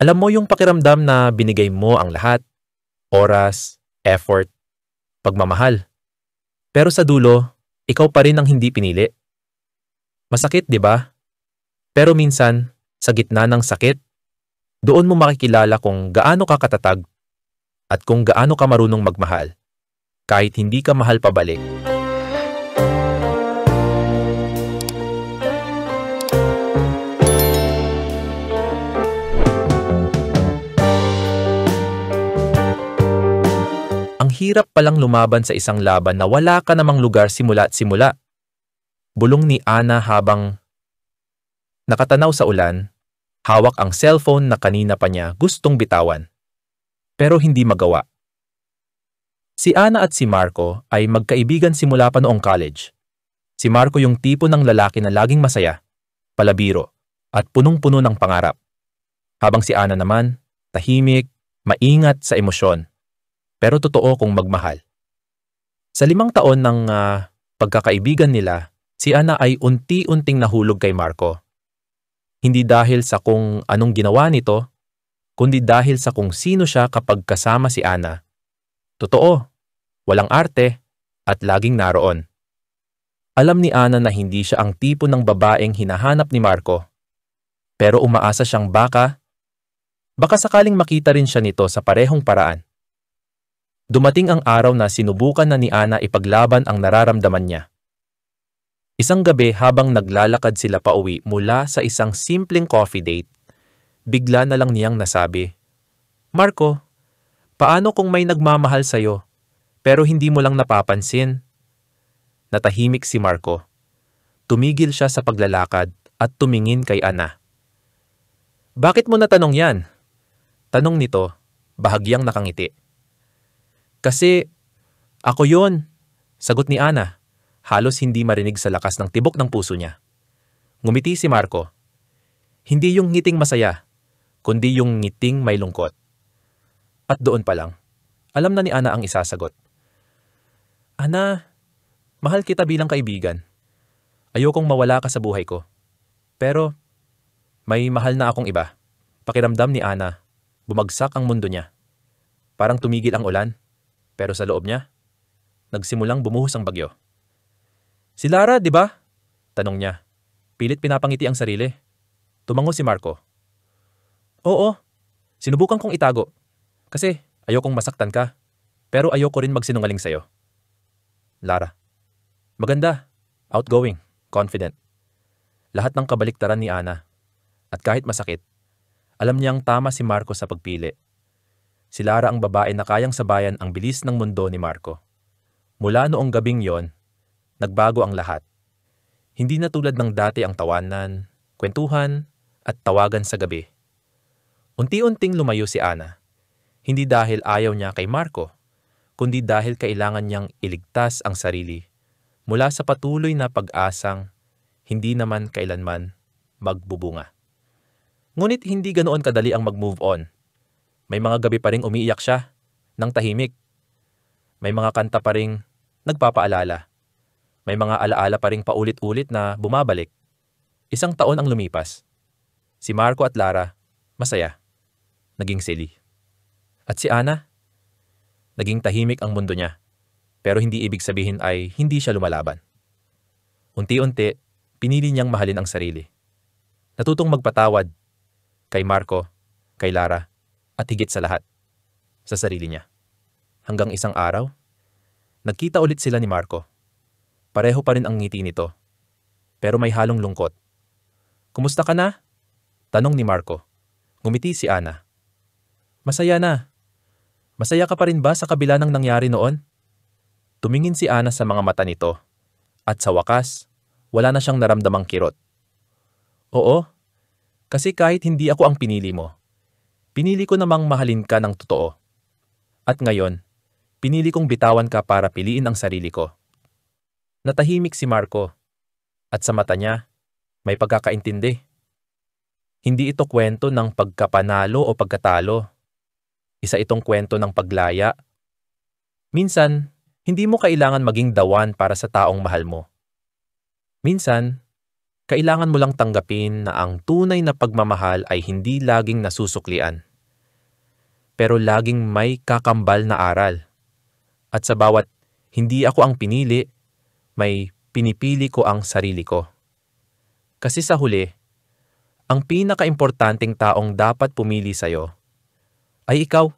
Alam mo yung pakiramdam na binigay mo ang lahat, oras, effort, pagmamahal. Pero sa dulo, ikaw pa rin ang hindi pinili. Masakit, di ba? Pero minsan, sa gitna ng sakit, doon mo makikilala kung gaano ka katatag at kung gaano ka marunong magmahal, kahit hindi ka mahal pabalik. Ang hirap palang lumaban sa isang laban na wala ka namang lugar simula't simula. Bulong ni Ana habang nakatanaw sa ulan, hawak ang cellphone na kanina pa niya gustong bitawan. Pero hindi magawa. Si Ana at si Marco ay magkaibigan simula pa noong college. Si Marco yung tipo ng lalaki na laging masaya, palabiro, at punong-puno ng pangarap. Habang si Ana naman, tahimik, maingat sa emosyon, pero totoo kung magmahal. Sa 5 taon ng pagkakaibigan nila, si Ana ay unti-unting nahulog kay Marco. Hindi dahil sa kung anong ginawa nito, kundi dahil sa kung sino siya kapag kasama si Ana. Totoo, walang arte, at laging naroon. Alam ni Ana na hindi siya ang tipo ng babaeng hinahanap ni Marco. Pero umaasa siyang baka sakaling makita rin siya nito sa parehong paraan. Dumating ang araw na sinubukan na ni Ana ipaglaban ang nararamdaman niya. Isang gabi habang naglalakad sila pauwi mula sa isang simpleng coffee date, bigla na lang niyang nasabi, "Marco, paano kung may nagmamahal sa'yo, pero hindi mo lang napapansin?" Natahimik si Marco. Tumigil siya sa paglalakad at tumingin kay Ana. "Bakit mo natanong yan?" Tanong nito, bahagyang nakangiti. "Kasi, ako yon," sagot ni Ana, halos hindi marinig sa lakas ng tibok ng puso niya. Ngumiti si Marco. Hindi yung ngiting masaya, kundi yung ngiting may lungkot. At doon pa lang, alam na ni Ana ang isasagot. "Ana, mahal kita bilang kaibigan. Ayokong mawala ka sa buhay ko. Pero, may mahal na akong iba." Pakiramdam ni Ana, bumagsak ang mundo niya. Parang tumigil ang ulan. Pero sa loob niya, nagsimulang bumuhos ang bagyo. "Si Lara, di ba?" Tanong niya. Pilit pinapangiti ang sarili. Tumango si Marco. "Oo, sinubukan kong itago. Kasi ayokong masaktan ka. Pero ayoko rin magsinungaling sa'yo." Lara. Maganda, outgoing, confident. Lahat ng kabaliktaran ni Ana. At kahit masakit, alam niyang tama si Marco sa pagpili. Si Lara ang babae na kayang sabayan ang bilis ng mundo ni Marco. Mula noong gabing yon, nagbago ang lahat. Hindi na tulad ng dati ang tawanan, kwentuhan, at tawagan sa gabi. Unti-unting lumayo si Ana. Hindi dahil ayaw niya kay Marco, kundi dahil kailangan niyang iligtas ang sarili mula sa patuloy na pag-asang hindi naman kailanman magbubunga. Ngunit hindi ganoon kadali ang mag-move on. May mga gabi pa ring umiiyak siya, ng tahimik. May mga kanta pa ring nagpapaalala. May mga alaala pa ring paulit-ulit na bumabalik. 1 taon ang lumipas. Si Marco at Lara, masaya. Naging silly. At si Ana, naging tahimik ang mundo niya. Pero hindi ibig sabihin ay hindi siya lumalaban. Unti-unti, pinili niyang mahalin ang sarili. Natutong magpatawad kay Marco, kay Lara, at higit sa lahat, sa sarili niya. Hanggang isang araw, nagkita ulit sila ni Marco. Pareho pa rin ang ngiti nito, pero may halong lungkot. "Kumusta ka na?" tanong ni Marco. Ngumiti si Ana. "Masaya na. Masaya ka pa rin ba sa kabila ng nangyari noon?" Tumingin si Ana sa mga mata nito, at sa wakas, wala na siyang naramdamang kirot. "Oo, kasi kahit hindi ako ang pinili mo, pinili ko namang mahalin ka ng totoo. At ngayon, pinili kong bitawan ka para piliin ang sarili ko." Natahimik si Marco, at sa mata niya, may pagkakaintindi. Hindi ito kwento ng pagkapanalo o pagkatalo. Isa itong kwento ng paglaya. Minsan, hindi mo kailangan maging dawan para sa taong mahal mo. Minsan, Kailangan mo lang tanggapin na ang tunay na pagmamahal ay hindi laging nasusuklian, pero laging may kakambal na aral. At sa bawat hindi ako ang pinili, may pinipili ko ang sarili ko. Kasi sa huli, ang pinakaimportanteng taong dapat pumili sa'yo ay ikaw.